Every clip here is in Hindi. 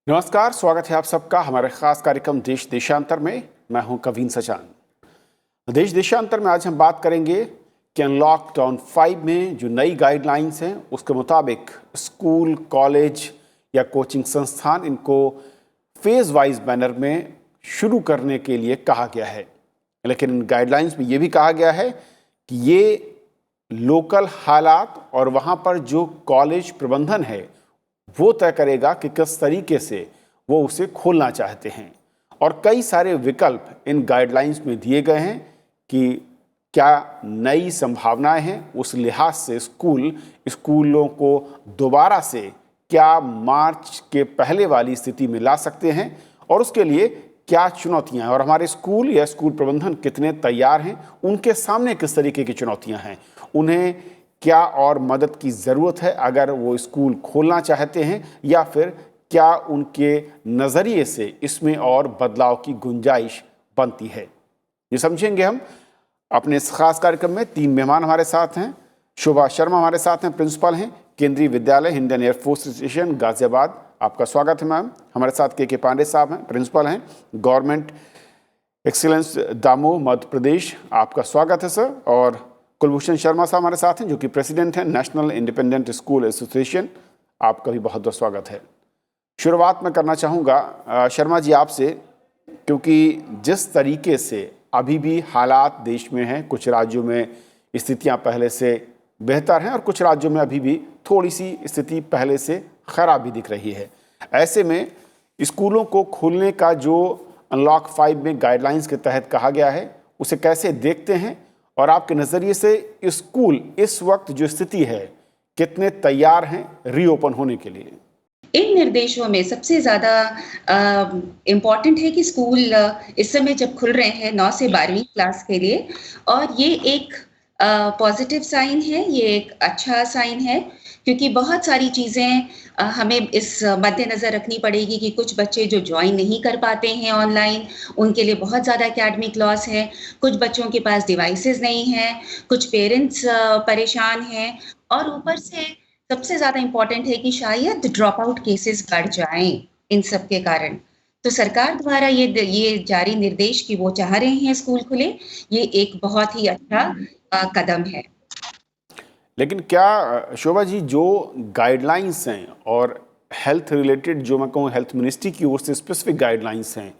नमस्कार, स्वागत है आप सबका हमारे खास कार्यक्रम देश देशांतर में। मैं हूं कवीन सचान। देश देशांतर में आज हम बात करेंगे कि अनलॉकडाउन 5 में जो नई गाइडलाइंस हैं उसके मुताबिक स्कूल, कॉलेज या कोचिंग संस्थान इनको फेज वाइज मैनर में शुरू करने के लिए कहा गया है। लेकिन इन गाइडलाइंस में ये भी कहा गया है कि ये लोकल हालात और वहाँ पर जो कॉलेज प्रबंधन है वो तय करेगा कि किस तरीके से वो उसे खोलना चाहते हैं। और कई सारे विकल्प इन गाइडलाइंस में दिए गए हैं कि क्या नई संभावनाएं हैं, उस लिहाज से स्कूलों को दोबारा से क्या मार्च के पहले वाली स्थिति में ला सकते हैं और उसके लिए क्या चुनौतियां हैं और हमारे स्कूल या स्कूल प्रबंधन कितने तैयार हैं, उनके सामने किस तरीके की चुनौतियां हैं, उन्हें क्या और मदद की ज़रूरत है अगर वो स्कूल खोलना चाहते हैं, या फिर क्या उनके नज़रिए से इसमें और बदलाव की गुंजाइश बनती है। ये समझेंगे हम अपने इस खास कार्यक्रम में। 3 मेहमान हमारे साथ हैं। शोभा शर्मा हमारे साथ हैं, प्रिंसिपल हैं, केंद्रीय विद्यालय इंडियन एयरफोर्स स्टेशन गाजियाबाद। आपका स्वागत है मैम। हमारे साथ के पांडे साहब हैं, प्रिंसिपल हैं, गवर्नमेंट एक्सीलेंस दामोह मध्य प्रदेश। आपका स्वागत है सर। और कुलभूषण शर्मा साहब हमारे साथ हैं जो कि प्रेसिडेंट हैं नेशनल इंडिपेंडेंट स्कूल एसोसिएशन। आपका भी बहुत बहुत स्वागत है। शुरुआत मैं करना चाहूँगा शर्मा जी आपसे, क्योंकि जिस तरीके से अभी भी हालात देश में हैं, कुछ राज्यों में स्थितियाँ पहले से बेहतर हैं और कुछ राज्यों में अभी भी थोड़ी सी स्थिति पहले से खराब भी दिख रही है। ऐसे में स्कूलों को खोलने का जो अनलॉक 5 में गाइडलाइंस के तहत कहा गया है उसे कैसे देखते हैं और आपके नज़रिए से स्कूल इस वक्त जो स्थिति है कितने तैयार हैं रीओपन होने के लिए? इन निर्देशों में सबसे ज़्यादा इम्पॉर्टेंट है कि स्कूल इस समय जब खुल रहे हैं 9 से 12वीं क्लास के लिए, और ये एक पॉजिटिव साइन है, ये एक अच्छा साइन है, क्योंकि बहुत सारी चीज़ें हमें इस मद्देनज़र रखनी पड़ेगी कि कुछ बच्चे जो ज्वाइन नहीं कर पाते हैं ऑनलाइन, उनके लिए बहुत ज़्यादा एकेडमिक लॉस है। कुछ बच्चों के पास डिवाइसेस नहीं हैं, कुछ पेरेंट्स परेशान हैं, और ऊपर से सबसे ज़्यादा इम्पोर्टेंट है कि शायद ड्रॉप आउट केसेस बढ़ जाएँ इन सब के कारण। तो सरकार द्वारा ये जारी निर्देश कि वो चाह रहे हैं स्कूल खुले, ये एक बहुत ही अच्छा कदम है। लेकिन क्या शोभा जी जो गाइडलाइंस हैं और हेल्थ रिलेटेड जो मैं कहूँ हेल्थ मिनिस्ट्री की ओर से स्पेसिफिक गाइडलाइंस हैं,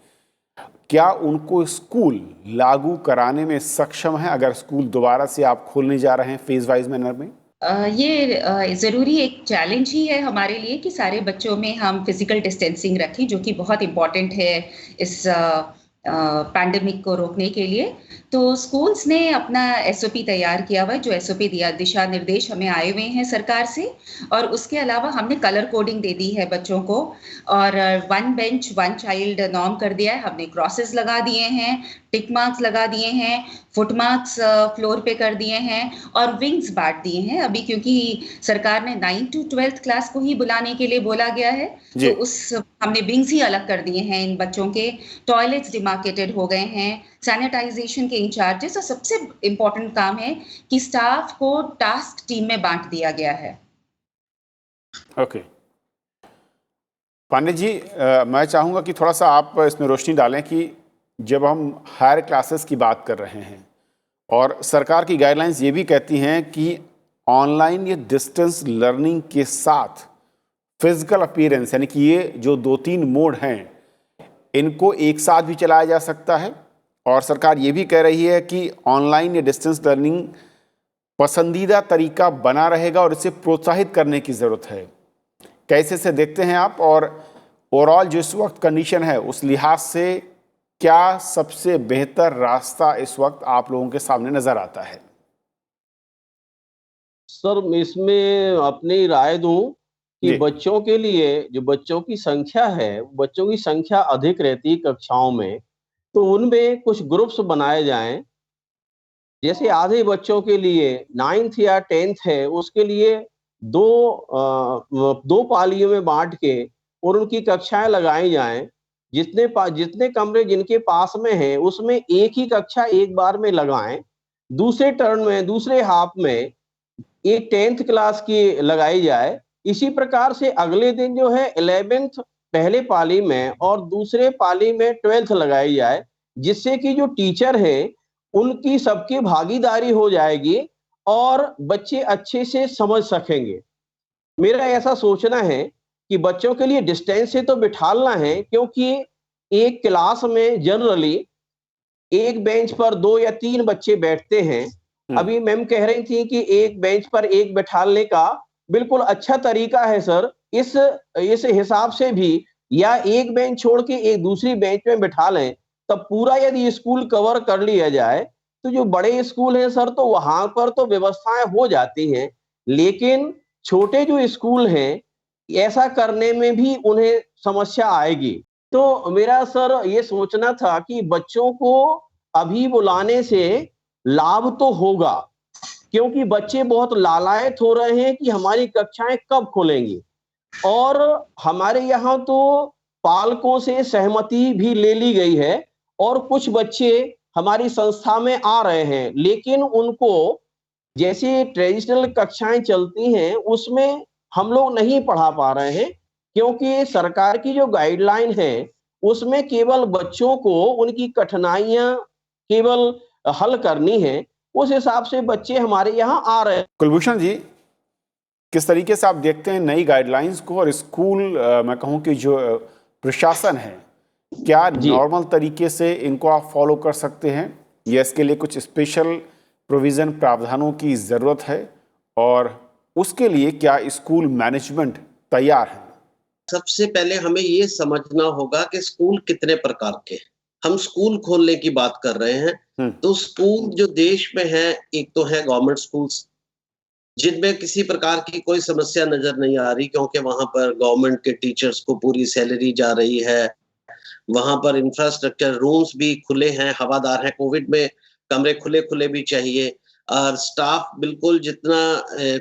क्या उनको स्कूल लागू कराने में सक्षम है अगर स्कूल दोबारा से आप खोलने जा रहे हैं फेज वाइज मैनर में? ये ज़रूरी एक चैलेंज ही है हमारे लिए कि सारे बच्चों में हम फिजिकल डिस्टेंसिंग रखें, जो कि बहुत इम्पोर्टेंट है इस पैंडेमिक को रोकने के लिए। तो स्कूल्स ने अपना एसओपी तैयार किया हुआ है, जो एसओपी दिशा निर्देश हमें आए हुए हैं सरकार से, और उसके अलावा हमने कलर कोडिंग दे दी है बच्चों को, और 1 बेंच 1 चाइल्ड नॉर्म कर दिया है। हमने क्रॉसेस लगा दिए हैं, टिक मार्क्स लगा दिए हैं, फुट मार्क्स फ्लोर पे कर दिए हैं, और विंग्स बांट दिए हैं। अभी क्योंकि सरकार ने 9 टू 12th क्लास को ही बुलाने के लिए बोला गया है, तो हमने विंग्स ही अलग कर दिए हैं इन बच्चों के। टॉयलेट्स डिमार्केटेड हो गए हैं, सैनिटाइजेशन के इंचार्जेस, और सबसे इम्पोर्टेंट काम है कि स्टाफ को टास्क टीम में बांट दिया गया है। ओके पांडे जी, मैं चाहूँगा कि थोड़ा सा आप इसमें रोशनी डालें कि जब हम हायर क्लासेस की बात कर रहे हैं और सरकार की गाइडलाइंस ये भी कहती हैं कि ऑनलाइन या डिस्टेंस लर्निंग के साथ फिजिकल अपीयरेंस, यानी कि ये जो 2-3 मोड हैं इनको एक साथ भी चलाया जा सकता है, और सरकार ये भी कह रही है कि ऑनलाइन या डिस्टेंस लर्निंग पसंदीदा तरीका बना रहेगा और इसे प्रोत्साहित करने की ज़रूरत है। कैसे से देखते हैं आप, और ओवरऑल जो इस वक्त कंडीशन है उस लिहाज से क्या सबसे बेहतर रास्ता इस वक्त आप लोगों के सामने नजर आता है? सर, इसमें अपनी राय दूं कि बच्चों के लिए जो बच्चों की संख्या है, बच्चों की संख्या अधिक रहती है कक्षाओं में, तो उनमें कुछ ग्रुप्स बनाए जाएं। जैसे आधे बच्चों के लिए 9th या 10th है, उसके लिए दो पालियों में बांट के और उनकी कक्षाएं लगाई जाएं। जितने कमरे जिनके पास में हैं उसमें एक ही कक्षा एक बार में लगाएं। दूसरे टर्न में, दूसरे हाफ में एक 10th क्लास की लगाई जाए। इसी प्रकार से अगले दिन जो है 11th पहले पाली में और दूसरे पाली में 12th लगाई जाए, जिससे कि जो टीचर हैं उनकी सबकी भागीदारी हो जाएगी और बच्चे अच्छे से समझ सकेंगे। मेरा ऐसा सोचना है कि बच्चों के लिए डिस्टेंस से तो बिठालना है, क्योंकि एक क्लास में जनरली एक बेंच पर 2 या 3 बच्चे बैठते हैं। अभी मैम कह रही थी कि एक बेंच पर एक बैठालने का बिल्कुल अच्छा तरीका है सर। इस हिसाब से भी या एक बेंच छोड़ के एक दूसरी बेंच में बिठा लें, तब पूरा यदि स्कूल कवर कर लिया जाए, तो जो बड़े स्कूल हैं सर, तो वहाँ पर तो व्यवस्थाएँ हो जाती हैं। लेकिन छोटे जो स्कूल हैं, ऐसा करने में भी उन्हें समस्या आएगी। तो मेरा सर ये सोचना था कि बच्चों को अभी बुलाने से लाभ तो होगा, क्योंकि बच्चे बहुत लालायित हो रहे हैं कि हमारी कक्षाएँ कब खुलेंगी। और हमारे यहाँ तो पालकों से सहमति भी ले ली गई है और कुछ बच्चे हमारी संस्था में आ रहे हैं, लेकिन उनको जैसे ट्रेडिशनल कक्षाएँ चलती हैं, उसमें हम लोग नहीं पढ़ा पा रहे हैं, क्योंकि सरकार की जो गाइडलाइन है, उसमें केवल बच्चों को उनकी कठिनाइयाँ केवल हल करनी है। उस हिसाब से बच्चे हमारे यहाँ आ रहे हैं। कुलभूषण जी, किस तरीके से आप देखते हैं नई गाइडलाइंस को, और स्कूल मैं कहूँ कि जो प्रशासन है, क्या नॉर्मल तरीके से इनको आप फॉलो कर सकते हैं या इसके लिए कुछ स्पेशल प्रोविज़न प्रावधानों की ज़रूरत है, और उसके लिए क्या स्कूल मैनेजमेंट तैयार है? सबसे पहले हमें ये समझना होगा कि स्कूल कितने प्रकार के हैं। हम स्कूल खोलने की बात कर रहे हैं, तो स्कूल जो देश में है, एक तो है गवर्नमेंट स्कूल्स, जिनमें किसी प्रकार की कोई समस्या नजर नहीं आ रही, क्योंकि वहां पर गवर्नमेंट के टीचर्स को पूरी सैलरी जा रही है। वहां पर इंफ्रास्ट्रक्चर, रूम्स भी खुले हैं, हवादार हैं। कोविड में कमरे खुले खुले भी चाहिए, और स्टाफ बिल्कुल जितना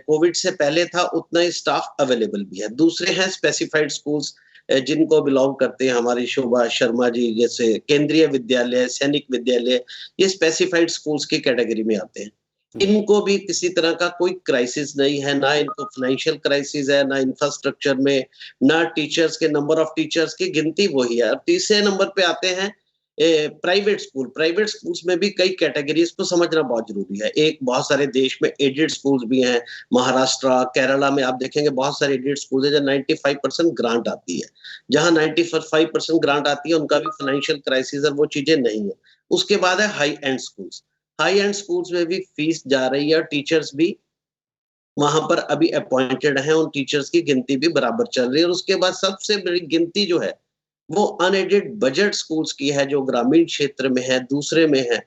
कोविड से पहले था उतना ही स्टाफ अवेलेबल भी है। दूसरे हैं स्पेसिफाइड स्कूल्स, जिनको बिलोंग करते हैं हमारी शोभा शर्मा जी, जैसे केंद्रीय विद्यालय, सैनिक विद्यालय, ये स्पेसिफाइड स्कूल्स की कैटेगरी में आते हैं। इनको भी किसी तरह का कोई क्राइसिस नहीं है, ना इनको फाइनेंशियल क्राइसिस है, ना इंफ्रास्ट्रक्चर में, ना टीचर्स के नंबर ऑफ टीचर्स की गिनती वही है। अब तीसरे नंबर पे आते हैं प्राइवेट स्कूल। प्राइवेट स्कूल्स में भी कई कैटेगरीज को समझना बहुत जरूरी है। एक, बहुत सारे देश में एडेड स्कूल्स भी हैं। महाराष्ट्र, केरला में आप देखेंगे बहुत सारे एडेड स्कूल है जहाँ 95% ग्रांट आती है। जहां 95% ग्रांट आती है उनका भी फाइनेंशियल क्राइसिस और वो चीजें नहीं है। उसके बाद है high and schools. High and schools में भी फीस जा रही है और टीचर्स भी वहां पर अभी अपॉइंटेड हैं, उन टीचर्स की गिनती भी बराबर चल रही है। और उसके बाद सबसे बड़ी गिनती जो है वो अनएडेड बजट स्कूल्स की है, जो ग्रामीण क्षेत्र में है, दूसरे में है।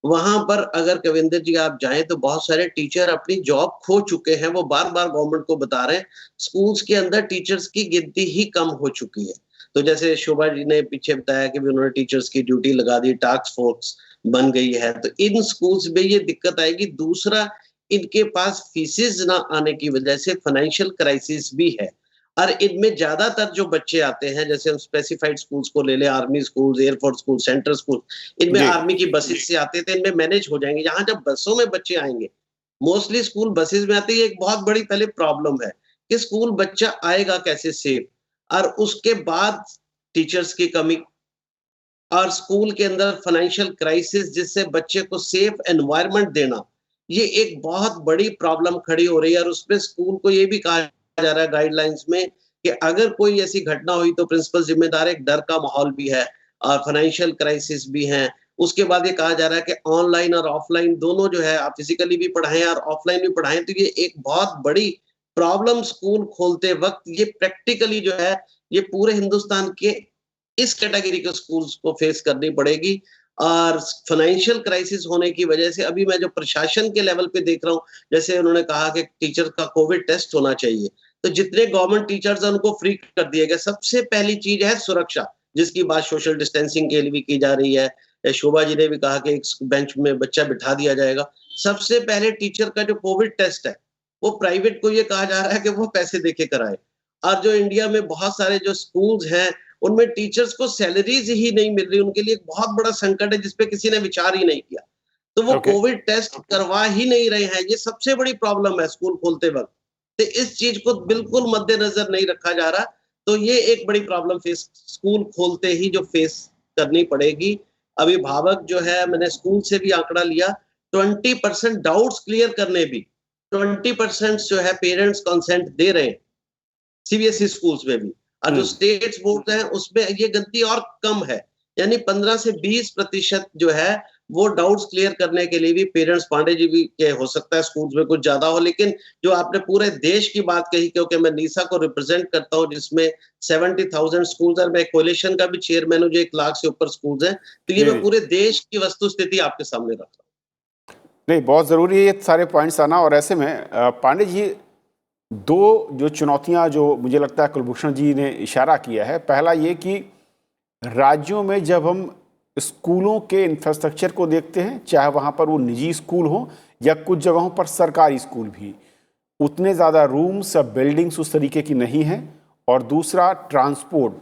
वहां पर अगर कविंदर जी आप जाएं तो बहुत सारे टीचर अपनी जॉब खो चुके हैं। वो बार बार गवर्नमेंट को बता रहे हैं स्कूल्स के अंदर टीचर्स की गिनती ही कम हो चुकी है। तो जैसे शोभा जी ने पीछे बताया कि भी उन्होंने टीचर्स की ड्यूटी लगा दी, टास्क फोर्स बन गई है, तो इन स्कूल्स में ये दिक्कत आएगी। दूसरा, इनके पास फीसेस ना आने की वजह से फाइनेंशियल क्राइसिस भी है। और इनमें ज्यादातर जो बच्चे आते हैं, जैसे हम स्पेसिफाइड स्कूल्स को ले लें, army school, air force school, central school, इनमें आर्मी की बसेस से आते थे, इनमें मैनेज हो जाएंगे। यहाँ जब बसों में बच्चे आएंगे, मोस्टली स्कूल बसेस में आते हैं, एक बहुत बड़ी पहले प्रॉब्लम है कि स्कूल बच्चा आएगा कैसे सेफ, और उसके बाद टीचर्स की कमी, और स्कूल के अंदर फाइनेंशियल क्राइसिस, जिससे बच्चे को सेफ एनवायरनमेंट देना, ये एक बहुत बड़ी प्रॉब्लम खड़ी हो रही है। और उसमें स्कूल को ये भी कहा जा रहा है गाइडलाइंस में कि अगर कोई ऐसी घटना हुई तो प्रिंसिपल जिम्मेदार है। एक डर का माहौल भी है और फाइनेंशियल क्राइसिस भी है। उसके बाद ये कहा जा रहा है कि ऑनलाइन और ऑफलाइन दोनों जो है, आप फिजिकली भी पढ़ाएं और ऑफलाइन भी पढ़ाएं, तो ये एक बहुत बड़ी प्रॉब्लम स्कूल खोलते वक्त ये प्रैक्टिकली जो है ये पूरे हिंदुस्तान के इस कैटेगरी के स्कूल्स को फेस करनी पड़ेगी। और फाइनेंशियल क्राइसिस होने की वजह से अभी मैं जो प्रशासन के लेवल पे देख रहा हूँ, जैसे उन्होंने कहा कि टीचर का कोविड टेस्ट होना चाहिए, तो जितने गवर्नमेंट टीचर्स हैं उनको फ्री कर दिए गए। सबसे पहली चीज है सुरक्षा, जिसकी बात सोशल डिस्टेंसिंग के लिए भी की जा रही है। शोभा जी ने भी कहा कि एक बेंच में बच्चा बिठा दिया जाएगा। सबसे पहले टीचर का जो कोविड टेस्ट है वो प्राइवेट को ये कहा जा रहा है कि वो पैसे देके कराए। और जो इंडिया में बहुत सारे जो स्कूल्स हैं उनमें टीचर्स को सैलरीज ही नहीं मिल रही, उनके लिए एक बहुत बड़ा संकट है जिसपे किसी ने विचार ही नहीं किया। तो वो कोविड टेस्ट करवा ही नहीं रहे हैं, ये सबसे बड़ी प्रॉब्लम है स्कूल खोलते वक्त। तो इस चीज को बिल्कुल मद्देनजर नहीं रखा जा रहा। तो ये एक बड़ी प्रॉब्लम फेस स्कूल खोलते ही जो फेस करनी पड़ेगी। अभिभावक जो है, मैंने स्कूल से भी आंकड़ा लिया, 20% डाउट्स क्लियर करने भी 20% जो है पेरेंट्स कंसेंट दे रहे हैं सीबीएसई स्कूल्स में भी, और जो स्टेट्स बोर्ड हैं उसमें ये गिनती और कम है। यानी 15 से 20% जो है वो डाउट्स क्लियर करने के लिए भी पेरेंट्स, पांडे जी भी के हो सकता है स्कूल्स में कुछ ज्यादा हो, लेकिन जो आपने पूरे देश की बात कही, क्योंकि मैं नीसा को रिप्रेजेंट करता हूं जिसमें 70,000 स्कूल्स है, मैं कोलिशन का भी चेयरमैन हूं जो 1 लाख से ऊपर स्कूल्स हैं, तो ये मैं पूरे देश की वस्तु स्थिति आपके सामने रख रहा हूँ। नहीं, बहुत जरूरी है ये सारे पॉइंट्स आना। और ऐसे में पांडे जी, दो जो चुनौतियां जो मुझे लगता है कुलभूषण जी ने इशारा किया है, पहला ये कि राज्यों में जब हम स्कूलों के इंफ्रास्ट्रक्चर को देखते हैं, चाहे वहाँ पर वो निजी स्कूल हो या कुछ जगहों पर सरकारी स्कूल भी, उतने ज़्यादा रूम्स या बिल्डिंग्स उस तरीके की नहीं हैं। और दूसरा, ट्रांसपोर्ट,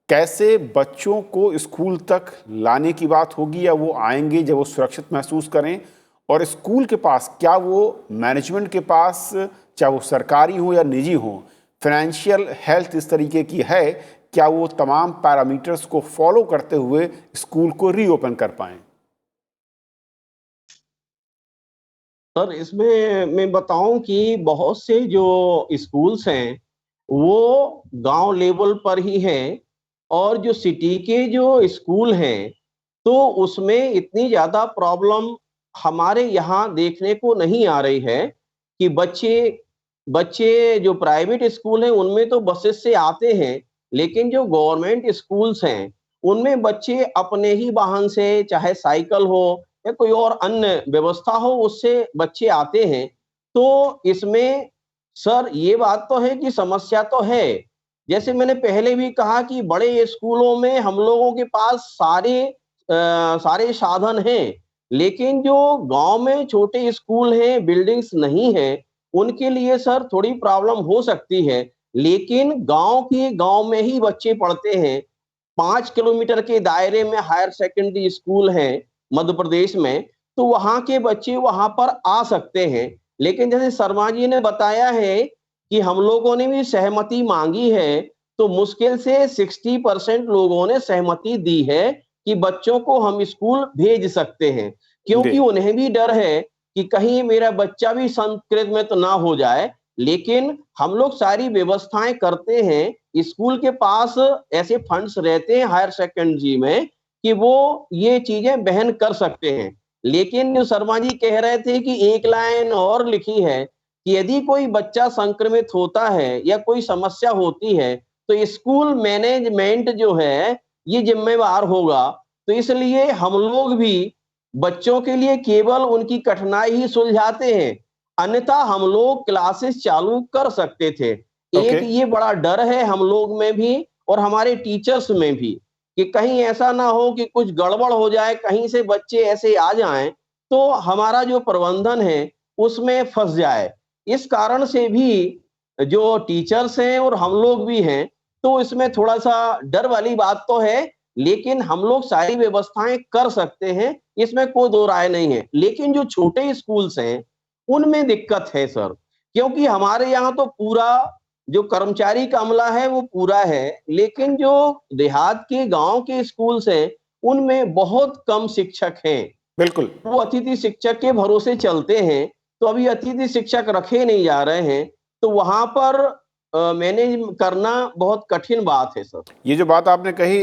कैसे बच्चों को स्कूल तक लाने की बात होगी, या वो आएंगे जब वो सुरक्षित महसूस करें, और स्कूल के पास क्या वो मैनेजमेंट के पास, चाहे वो सरकारी हो या निजी हो, फाइनेंशियल हेल्थ इस तरीके की है, क्या वो तमाम पैरामीटर्स को फॉलो करते हुए स्कूल को रीओपन कर पाएं? सर, इसमें मैं बताऊं कि बहुत से जो स्कूल्स हैं वो गांव लेवल पर ही हैं, और जो सिटी के जो स्कूल हैं तो उसमें इतनी ज्यादा प्रॉब्लम हमारे यहाँ देखने को नहीं आ रही है कि बच्चे जो प्राइवेट स्कूल हैं उनमें तो बसेस से आते हैं, लेकिन जो गवर्नमेंट स्कूल्स हैं उनमें बच्चे अपने ही वाहन से, चाहे साइकिल हो या कोई और अन्य व्यवस्था हो, उससे बच्चे आते हैं। तो इसमें सर ये बात तो है कि समस्या तो है। जैसे मैंने पहले भी कहा कि बड़े स्कूलों में हम लोगों के पास सारे साधन हैं, लेकिन जो गांव में छोटे स्कूल हैं, बिल्डिंग्स नहीं है, उनके लिए सर थोड़ी प्रॉब्लम हो सकती है। लेकिन गांव में ही बच्चे पढ़ते हैं। 5 किलोमीटर के दायरे में हायर सेकेंडरी स्कूल है मध्य प्रदेश में, तो वहां के बच्चे वहां पर आ सकते हैं। लेकिन जैसे शर्मा जी ने बताया है कि हम लोगों ने भी सहमति मांगी है, तो मुश्किल से 60% लोगों ने सहमति दी है कि बच्चों को हम स्कूल भेज सकते हैं, क्योंकि उन्हें भी डर है कि कहीं मेरा बच्चा भी संस्कृत में तो ना हो जाए। लेकिन हम लोग सारी व्यवस्थाएं करते हैं, स्कूल के पास ऐसे फंड्स रहते हैं हायर सेकेंडरी में कि वो ये चीजें बहन कर सकते हैं। लेकिन जो शर्मा जी कह रहे थे कि एक लाइन और लिखी है कि यदि कोई बच्चा संक्रमित होता है या कोई समस्या होती है तो स्कूल मैनेजमेंट जो है ये जिम्मेवार होगा। तो इसलिए हम लोग भी बच्चों के लिए केवल उनकी कठिनाई ही सुलझाते हैं, अन्यथा हम लोग क्लासेस चालू कर सकते थे। एक ये बड़ा डर है हम लोग में भी और हमारे टीचर्स में भी कि कहीं ऐसा ना हो कि कुछ गड़बड़ हो जाए, कहीं से बच्चे ऐसे आ जाएं तो हमारा जो प्रबंधन है उसमें फंस जाए। इस कारण से भी जो टीचर्स हैं और हम लोग भी हैं, तो इसमें थोड़ा सा डर वाली बात तो है, लेकिन हम लोग सारी व्यवस्थाएं कर सकते हैं, इसमें कोई दो राय नहीं है। लेकिन जो छोटे स्कूल्स हैं उनमें दिक्कत है सर, क्योंकि हमारे यहाँ तो पूरा जो कर्मचारी का अमला है वो पूरा है, लेकिन जो देहात के गांव के स्कूल्स हैं उनमें बहुत कम शिक्षक हैं। बिल्कुल, वो अतिथि शिक्षक के भरोसे चलते हैं, तो अभी अतिथि शिक्षक रखे नहीं जा रहे हैं, तो वहां पर मैनेज करना बहुत कठिन बात है सर। ये जो बात आपने कही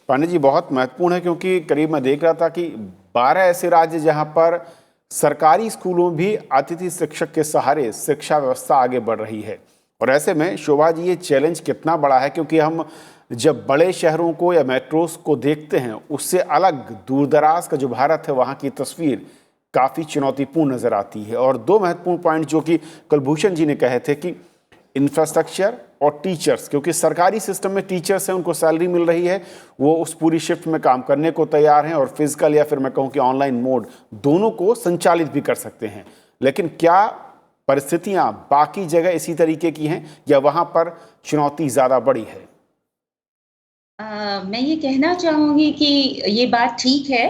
पांडे जी बहुत महत्वपूर्ण है, क्योंकि करीब मैं देख रहा था कि 12 ऐसे राज्य जहां पर सरकारी स्कूलों भी अतिथि शिक्षक के सहारे शिक्षा व्यवस्था आगे बढ़ रही है। और ऐसे में शोभा जी, ये चैलेंज कितना बड़ा है, क्योंकि हम जब बड़े शहरों को या मेट्रोस को देखते हैं, उससे अलग दूरदराज का जो भारत है वहाँ की तस्वीर काफ़ी चुनौतीपूर्ण नज़र आती है। और दो महत्वपूर्ण पॉइंट जो कि कुलभूषण जी ने कहे थे कि इंफ्रास्ट्रक्चर और टीचर्स, क्योंकि सरकारी सिस्टम में टीचर्स हैं, उनको सैलरी मिल रही है, वो उस पूरी शिफ्ट में काम करने को तैयार हैं और फिजिकल या फिर मैं कहूँ कि ऑनलाइन मोड दोनों को संचालित भी कर सकते हैं। लेकिन क्या परिस्थितियां बाकी जगह इसी तरीके की हैं या वहां पर चुनौती ज़्यादा बड़ी है? मैं ये कहना चाहूँगी कि ये बात ठीक है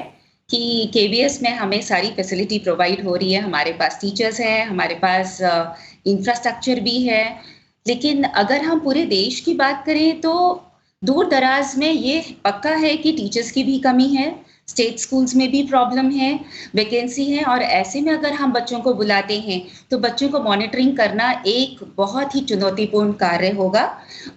कि केवीएस में हमें सारी फैसिलिटी प्रोवाइड हो रही है, हमारे पास टीचर्स हैं, हमारे पास इंफ्रास्ट्रक्चर भी है, लेकिन अगर हम पूरे देश की बात करें तो दूर दराज में ये पक्का है कि टीचर्स की भी कमी है, स्टेट स्कूल्स में भी प्रॉब्लम है, वैकेंसी है, और ऐसे में अगर हम बच्चों को बुलाते हैं तो बच्चों को मॉनिटरिंग करना एक बहुत ही चुनौतीपूर्ण कार्य होगा।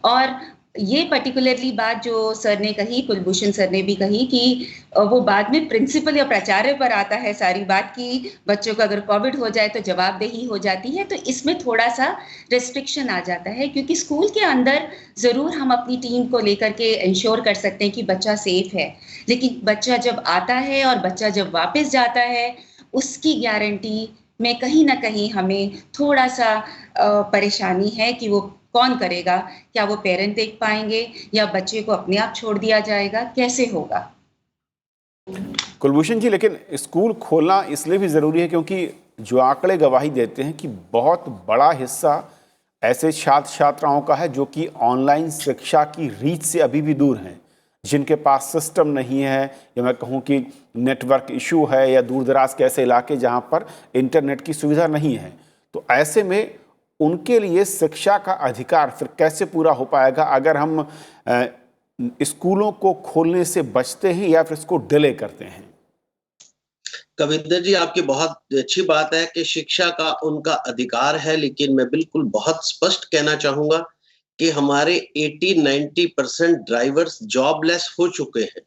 और ये पर्टिकुलरली बात जो सर ने कही, कुलभूषण सर ने भी कही कि वो बाद में प्रिंसिपल या प्राचार्य पर आता है सारी बात कि बच्चों को अगर कोविड हो जाए तो जवाबदेही हो जाती है, तो इसमें थोड़ा-सा रिस्ट्रिक्शन आ जाता है, क्योंकि स्कूल के अंदर ज़रूर हम अपनी टीम को लेकर के इंश्योर कर सकते हैं कि बच्चा सेफ है। लेकिन बच्चा जब आता है और बच्चा जब वापस जाता है, उसकी गारंटी में कहीं न कहीं हमें थोड़ा-सा परेशानी है कि वो कौन करेगा? क्या वो पेरेंट देख पाएँगे या बच्चे को अपने आप छोड़ दिया जाएगा? कैसे होगा? कुलभूषण जी, लेकिन स्कूल खोलना इसलिए भी ज़रूरी है क्योंकि जो आंकड़े गवाही देते हैं कि बहुत बड़ा हिस्सा ऐसे छात्र छात्राओं का है जो कि ऑनलाइन शिक्षा की रीच से अभी भी दूर हैं, जिनके पास सिस्टम नहीं है, या मैं कहूँ कि नेटवर्क इशू है, या दूर दराज के ऐसे इलाके जहाँ पर इंटरनेट की सुविधा नहीं है। तो ऐसे में उनके लिए शिक्षा का अधिकार फिर कैसे पूरा हो पाएगा अगर हम स्कूलों को खोलने से बचते हैं या फिर इसको डिले करते हैं? कविंदर जी, आपकी बहुत अच्छी बात है कि शिक्षा का उनका अधिकार है, लेकिन मैं बिल्कुल बहुत स्पष्ट कहना चाहूंगा कि हमारे 80-90% ड्राइवर्स जॉबलेस हो चुके हैं।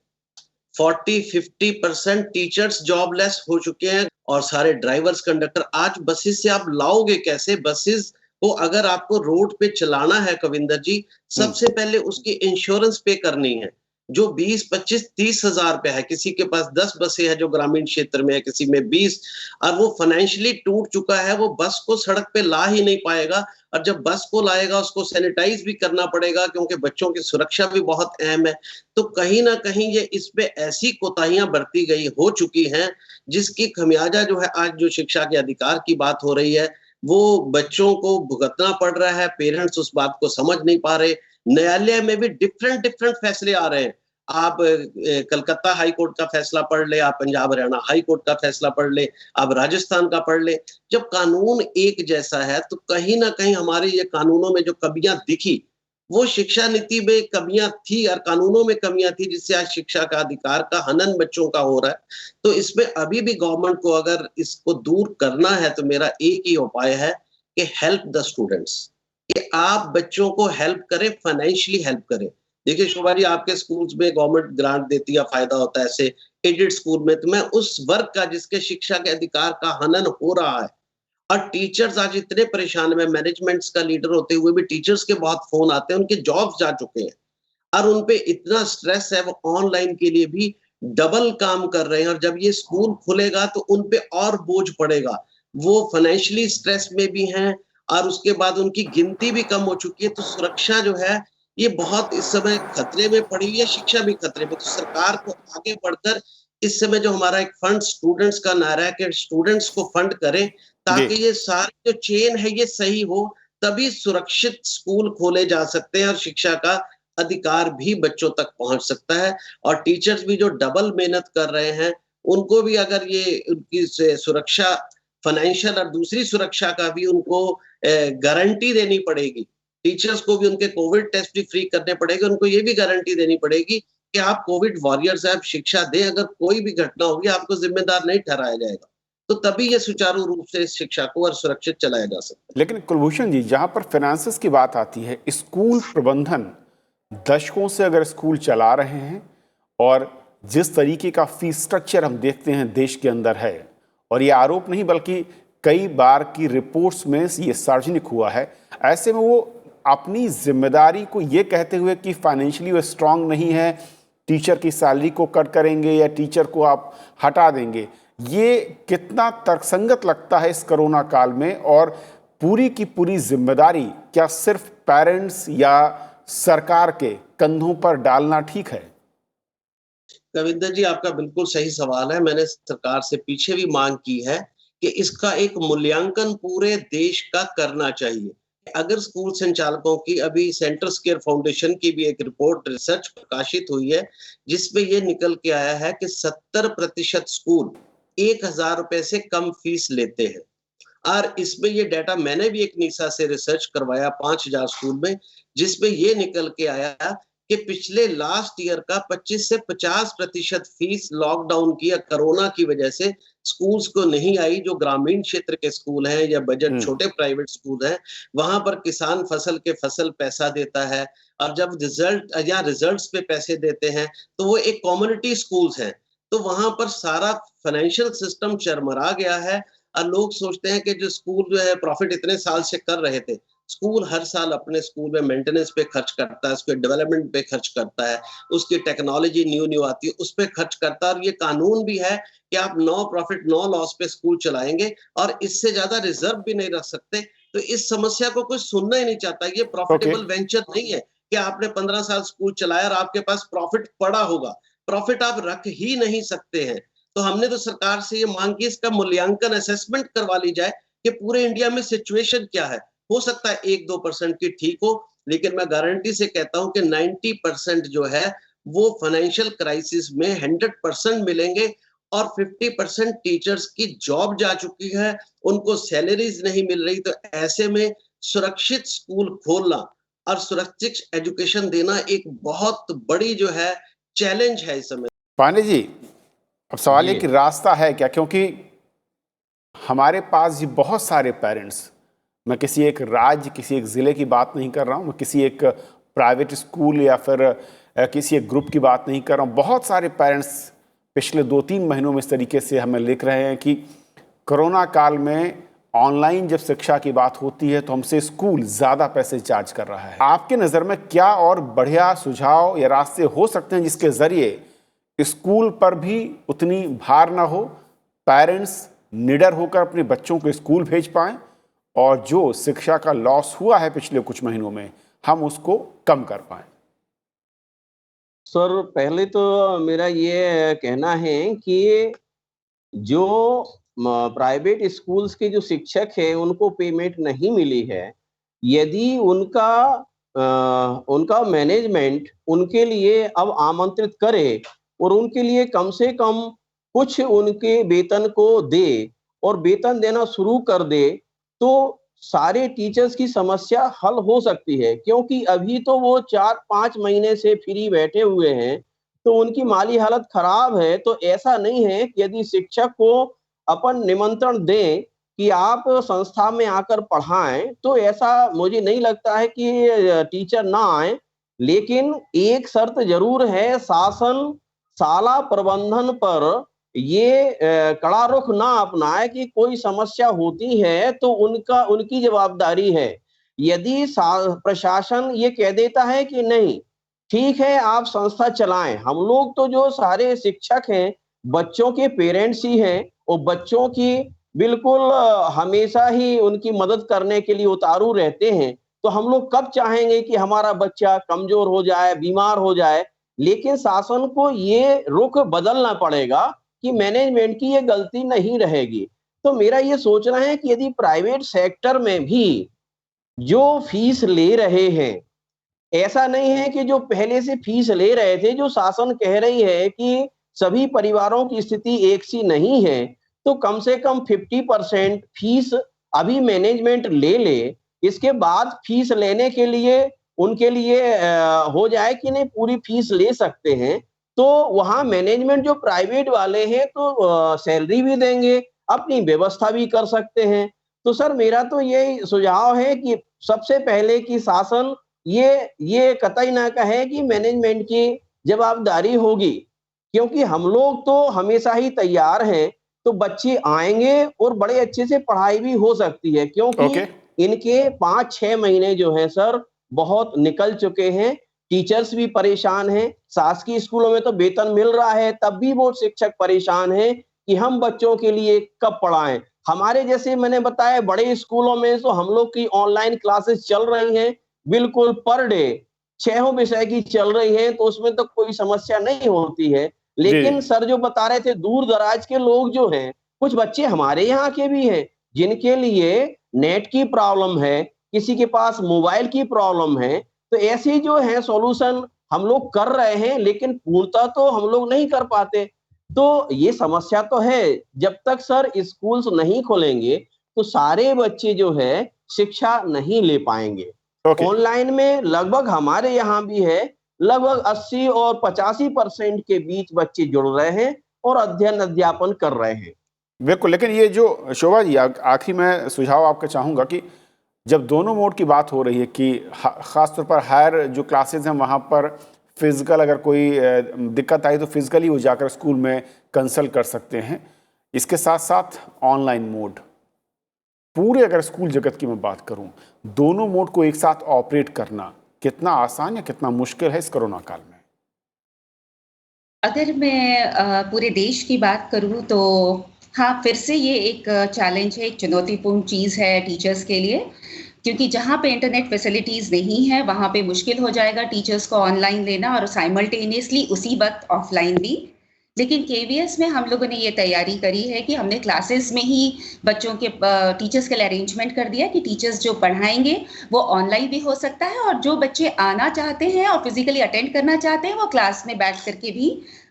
40-50% टीचर्स जॉबलेस हो चुके हैं, और सारे ड्राइवर्स, कंडक्टर। आज बसेस से आप लाओगे कैसे? बसेस को अगर आपको रोड पे चलाना है कविंदर जी, सबसे पहले उसकी इंश्योरेंस पे करनी है, जो 20, 25, 30 हजार पे है। किसी के पास 10 बसें हैं जो ग्रामीण क्षेत्र में है, किसी में 20, और वो फाइनेंशियली टूट चुका है, वो बस को सड़क पे ला ही नहीं पाएगा। और जब बस को लाएगा उसको सैनिटाइज भी करना पड़ेगा, क्योंकि बच्चों की सुरक्षा भी बहुत अहम है। तो कहीं ना कहीं ये इसमें ऐसी कोताहियां बरती गई हो चुकी हैं, जिसकी खमियाजा जो है, आज जो शिक्षा के अधिकार की बात हो रही है, वो बच्चों को भुगतना पड़ रहा है। पेरेंट्स उस बात को समझ नहीं पा रहे। न्यायालय में भी डिफरेंट डिफरेंट फैसले आ रहे हैं। आप कलकत्ता हाई कोर्ट का फैसला पढ़ ले, आप पंजाब हरियाणा हाई कोर्ट का फैसला पढ़ ले, आप राजस्थान का पढ़ ले। जब कानून एक जैसा है तो कहीं ना कहीं हमारे ये कानूनों में जो कमियां दिखी, वो शिक्षा नीति में कमियां थी और कानूनों में कमियां थी, जिससे आज शिक्षा का अधिकार का हनन बच्चों का हो रहा है। तो इसमें अभी भी गवर्नमेंट को अगर इसको दूर करना है तो मेरा एक ही उपाय है कि हेल्प द स्टूडेंट्स, कि आप बच्चों को हेल्प करें, फाइनेंशियली हेल्प करें। देखिए शोभा जी, आपके स्कूल्स में गवर्नमेंट ग्रांट देती है, फायदा होता है ऐसे एडेड स्कूल में। तो मैं उस वर्ग का जिसके शिक्षा के अधिकार का हनन हो रहा है, और टीचर्स आज इतने परेशान है, मैनेजमेंट्स का लीडर होते हुए भी टीचर्स के बहुत फोन आते हैं, उनके जॉब्स जा चुके हैं और उनपे इतना स्ट्रेस है, वो ऑनलाइन के लिए भी डबल काम कर रहे हैं। और जब ये स्कूल खुलेगा तो उनपे और बोझ पड़ेगा। वो फाइनेंशियली स्ट्रेस में भी हैं, और उसके बाद उनकी गिनती भी कम हो चुकी है। तो सुरक्षा जो है ये बहुत इस समय खतरे में पड़ी हुई है, शिक्षा भी खतरे में। तो सरकार को आगे बढ़कर इस समय जो हमारा एक फंड स्टूडेंट्स का नारा है कि स्टूडेंट्स को फंड करें, ताकि ये सारी जो चेन है ये सही हो, तभी सुरक्षित स्कूल खोले जा सकते हैं और शिक्षा का अधिकार भी बच्चों तक पहुंच सकता है। और टीचर्स भी जो डबल मेहनत कर रहे हैं, उनको भी अगर ये उनकी सुरक्षा, फाइनेंशियल और दूसरी सुरक्षा का भी उनको गारंटी देनी पड़ेगी। टीचर्स को भी उनके कोविड टेस्ट भी फ्री करने पड़ेंगे, उनको ये भी गारंटी देनी पड़ेगी कि आप कोविड वॉरियर्स हैं, आप शिक्षा दें। अगर कोई भी घटना होगी आपको जिम्मेदार नहीं ठहराया जाएगा। तो तभी ये सुचारू रूप से इस शिक्षा को और सुरक्षित चलाया जा सकता है। लेकिन कुलभूषण जी, जहां पर फाइनेंसेस की बात आती है, स्कूल प्रबंधन दशकों से अगर स्कूल चला रहे हैं, और जिस तरीके का फीस स्ट्रक्चर हम देखते हैं देश के अंदर है, और ये आरोप नहीं बल्कि कई बार की रिपोर्ट्स में ये सार्वजनिक हुआ है, ऐसे में वो अपनी जिम्मेदारी को ये कहते हुए कि फाइनेंशियली वो स्ट्रांग नहीं है, टीचर की सैलरी को कट करेंगे या टीचर को आप हटा देंगे, ये कितना तर्कसंगत लगता है इस कोरोना काल में? और पूरी की पूरी जिम्मेदारी क्या सिर्फ पेरेंट्स या सरकार के कंधों पर डालना ठीक है? कविंदर जी, आपका बिल्कुल सही सवाल है। मैंने सरकार से पीछे भी मांग की है कि इसका एक मूल्यांकन पूरे देश का करना चाहिए। अगर स्कूल संचालकों की, अभी सेंटर स्केयर फाउंडेशन की भी एक रिपोर्ट, रिसर्च प्रकाशित हुई है, जिसमें यह निकल के आया है कि 70% स्कूल 1,000 रुपए से कम फीस लेते हैं। और इसमें ये डाटा मैंने भी एक नीसा से रिसर्च करवाया 5000 स्कूल में, जिसमें ये निकल के आया कि पिछले लास्ट ईयर का 25 से 50% फीस लॉकडाउन की या कोरोना की वजह से स्कूल्स को नहीं आई। जो ग्रामीण क्षेत्र के स्कूल हैं या बजट छोटे प्राइवेट स्कूल हैं, वहां पर किसान फसल पैसा देता है, और जब रिजल्ट्स पे पैसे देते हैं तो वो एक कम्युनिटी स्कूल्स हैं, तो वहां पर सारा फाइनेंशियल सिस्टम चरमरा गया है। और लोग सोचते हैं कि जो स्कूल जो है प्रॉफिट इतने साल से कर रहे थे, स्कूल हर साल अपने स्कूल में मेंटेनेंस पे खर्च करता है, उसके डेवलपमेंट पे खर्च करता है, उसकी टेक्नोलॉजी न्यू आती है उस पे खर्च करता है, और ये कानून भी है कि आप नो प्रॉफिट नो लॉस पे स्कूल चलाएंगे और इससे ज्यादा रिजर्व भी नहीं रख सकते। तो इस समस्या को कोई सुनना ही नहीं चाहता। ये प्रॉफिटेबल वेंचर नहीं है कि आपने 15 साल स्कूल चलाया और आपके पास प्रॉफिट पड़ा होगा। प्रॉफिट आप रख ही नहीं सकते हैं। तो हमने तो सरकार से ये मांग की, इसका मूल्यांकन असेसमेंट करवा ली जाए कि पूरे इंडिया में सिचुएशन क्या है। हो सकता है 1-2% की ठीक हो, लेकिन मैं गारंटी से कहता हूं कि 90% जो है वो फाइनेंशियल क्राइसिस में 100% मिलेंगे। और 50% टीचर्स की जॉब जा चुकी है, उनको सैलरीज नहीं मिल रही। तो ऐसे में सुरक्षित स्कूल खोलना और सुरक्षित एजुकेशन देना एक बहुत बड़ी जो है चैलेंज है इस समय। पांडे जी, अब सवाल है कि रास्ता है क्या? क्योंकि हमारे पास ये बहुत सारे पेरेंट्स, मैं किसी एक राज्य किसी एक ज़िले की बात नहीं कर रहा हूँ, मैं किसी एक प्राइवेट स्कूल या फिर किसी एक ग्रुप की बात नहीं कर रहा हूँ, बहुत सारे पेरेंट्स पिछले 2-3 महीनों में इस तरीके से हमें लिख रहे हैं कि कोरोना काल में ऑनलाइन जब शिक्षा की बात होती है तो हमसे स्कूल ज़्यादा पैसे चार्ज कर रहा है। आपके नज़र में क्या और बढ़िया सुझाव या रास्ते हो सकते हैं जिसके ज़रिए स्कूल पर भी उतनी भार ना हो, पेरेंट्स निडर होकर अपने बच्चों को स्कूल भेज पाएं और जो शिक्षा का लॉस हुआ है पिछले कुछ महीनों में हम उसको कम कर पाएं? सर, पहले तो मेरा ये कहना है कि जो प्राइवेट स्कूल्स के जो शिक्षक हैं उनको पेमेंट नहीं मिली है, यदि उनका मैनेजमेंट उनके लिए अब आमंत्रित करे और उनके लिए कम से कम कुछ उनके वेतन को दे और वेतन देना शुरू कर दे, तो सारे टीचर्स की समस्या हल हो सकती है। क्योंकि अभी तो वो 4-5 महीने से फ्री बैठे हुए हैं, तो उनकी माली हालत खराब है। तो ऐसा नहीं है कि यदि शिक्षक को अपन निमंत्रण दें कि आप संस्था में आकर पढ़ाएं, तो ऐसा मुझे नहीं लगता है कि टीचर ना आए। लेकिन एक शर्त जरूर है, शासन शाला प्रबंधन पर ये कड़ा रुख ना अपनाए कि कोई समस्या होती है तो उनकी जवाबदारी है। यदि प्रशासन ये कह देता है कि नहीं, ठीक है आप संस्था चलाएं, हम लोग तो जो सारे शिक्षक हैं बच्चों के पेरेंट्स ही हैं और बच्चों की बिल्कुल हमेशा ही उनकी मदद करने के लिए उतारू रहते हैं। तो हम लोग कब चाहेंगे कि हमारा बच्चा कमजोर हो जाए, बीमार हो जाए? लेकिन शासन को ये रुख बदलना पड़ेगा कि मैनेजमेंट की ये गलती नहीं रहेगी। तो मेरा ये सोचना है कि यदि प्राइवेट सेक्टर में भी जो फीस ले रहे हैं, ऐसा नहीं है कि जो पहले से फीस ले रहे थे, जो शासन कह रही है कि सभी परिवारों की स्थिति एक सी नहीं है, तो कम से कम 50% फीस अभी मैनेजमेंट ले ले। इसके बाद फीस लेने के लिए उनके लिए हो जाए कि नहीं पूरी फीस ले सकते हैं, तो वहां मैनेजमेंट जो प्राइवेट वाले हैं तो सैलरी भी देंगे, अपनी व्यवस्था भी कर सकते हैं। तो सर मेरा तो यही सुझाव है कि सबसे पहले कि शासन ये कतई ना कहे कि मैनेजमेंट की जवाबदारी होगी, क्योंकि हम लोग तो हमेशा ही तैयार हैं। तो बच्चे आएंगे और बड़े अच्छे से पढ़ाई भी हो सकती है, क्योंकि इनके 5-6 महीने जो है सर बहुत निकल चुके हैं। टीचर्स भी परेशान हैं, शासकीय स्कूलों में तो वेतन मिल रहा है तब भी वो शिक्षक परेशान हैं कि हम बच्चों के लिए कब पढ़ाएं। हमारे जैसे मैंने बताया बड़े स्कूलों में तो हम लोग की ऑनलाइन क्लासेस चल रही हैं, बिल्कुल पर डे 6 विषय की चल रही है, तो उसमें तो कोई समस्या नहीं होती है। लेकिन सर जो बता रहे थे दूर दराज के लोग जो हैं, कुछ बच्चे हमारे यहाँ के भी हैं जिनके लिए नेट की प्रॉब्लम है, किसी के पास मोबाइल की प्रॉब्लम है। तो ऐसी जो है सॉल्यूशन हम लोग कर रहे हैं, लेकिन पूर्णतः तो हम लोग नहीं कर पाते। तो ये समस्या तो है। जब तक सर स्कूल्स नहीं खोलेंगे, तो सारे बच्चे जो है शिक्षा नहीं ले पाएंगे। ऑनलाइन में लगभग हमारे यहाँ भी है, लगभग 80 और 85% के बीच बच्चे जुड़ रहे हैं और अध्ययन अध्यापन कर रहे हैं। बिल्कुल, लेकिन ये जो शोभा जी, आखिरी में सुझाव आपका चाहूँगा कि जब दोनों मोड की बात हो रही है कि ख़ासतौर पर हायर जो क्लासेज हैं वहाँ पर फिज़िकल अगर कोई दिक्कत आई तो फिज़िकली वो जाकर स्कूल में कंसल्ट कर सकते हैं, इसके साथ साथ ऑनलाइन मोड, पूरे अगर स्कूल जगत की मैं बात करूं, दोनों मोड को एक साथ ऑपरेट करना कितना आसान या कितना मुश्किल है इस कोरोना काल में? अगर मैं पूरे देश की बात करूं तो हाँ, फिर से ये एक चैलेंज है, एक चुनौतीपूर्ण चीज़ है टीचर्स के लिए, क्योंकि जहाँ पे इंटरनेट फैसिलिटीज़ नहीं है, वहाँ पे मुश्किल हो जाएगा टीचर्स को ऑनलाइन लेना और साइमल्टेनियसली उसी वक़्त ऑफलाइन भी। लेकिन केवीएस में हम लोगों ने ये तैयारी करी है कि हमने क्लासेस में ही बच्चों के टीचर्स के लिए अरेंजमेंट कर दिया कि टीचर्स जो पढ़ाएंगे वो ऑनलाइन भी हो सकता है, और जो बच्चे आना चाहते हैं और फिजिकली अटेंड करना चाहते हैं वो क्लास में बैठ करके भी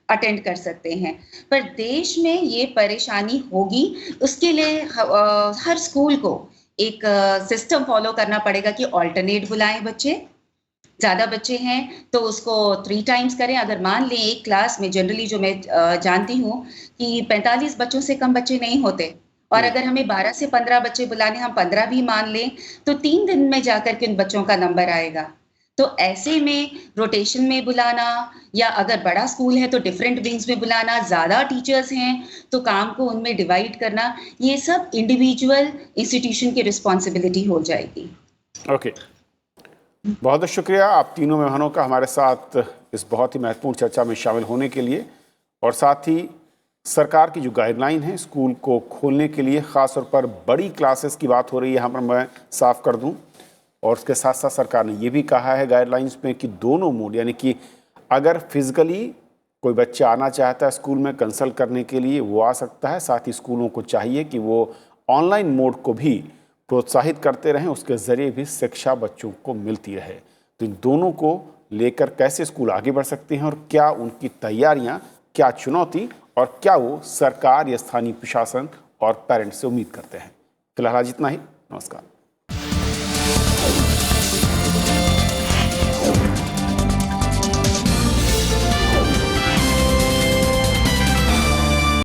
अटेंड कर सकते हैं। पर देश में ये परेशानी होगी, उसके लिए हर स्कूल को एक सिस्टम फॉलो करना पड़ेगा कि ऑल्टरनेट बुलाएं बच्चे। ज़्यादा बच्चे हैं तो उसको 3 टाइम्स करें। अगर मान लें एक क्लास में जनरली जो मैं जानती हूँ कि 45 बच्चों से कम बच्चे नहीं होते, और अगर हमें 12 से 15 बच्चे बुलाने, हम 15 भी मान लें, तो 3 दिन में जाकर के उन बच्चों का नंबर आएगा। तो ऐसे में रोटेशन में बुलाना, या अगर बड़ा स्कूल है तो डिफरेंट विंग्स में बुलाना, ज़्यादा टीचर्स हैं तो काम को उनमें डिवाइड करना, ये सब इंडिविजुअल इंस्टीट्यूशन की रिस्पॉन्सिबिलिटी हो जाएगी। ओके, बहुत बहुत शुक्रिया आप तीनों मेहमानों का हमारे साथ इस बहुत ही महत्वपूर्ण चर्चा में शामिल होने के लिए, और साथ ही सरकार की जो गाइडलाइन है स्कूल को खोलने के लिए, ख़ास तौर पर बड़ी क्लासेस की बात हो रही है, यहाँ पर मैं साफ कर दूं, और उसके साथ साथ सरकार ने ये भी कहा है गाइडलाइंस में कि दोनों मोड, यानी कि अगर फिज़िकली कोई बच्चा आना चाहता है स्कूल में कंसल्ट करने के लिए वो आ सकता है, साथ ही स्कूलों को चाहिए कि वो ऑनलाइन मोड को भी प्रोत्साहित करते रहें, उसके ज़रिए भी शिक्षा बच्चों को मिलती रहे। तो इन दोनों को लेकर कैसे स्कूल आगे बढ़ सकते हैं और क्या उनकी तैयारियां, क्या चुनौती, और क्या वो सरकार या स्थानीय प्रशासन और पेरेंट्स से उम्मीद करते हैं। फिलहाल आज इतना ही। नमस्कार।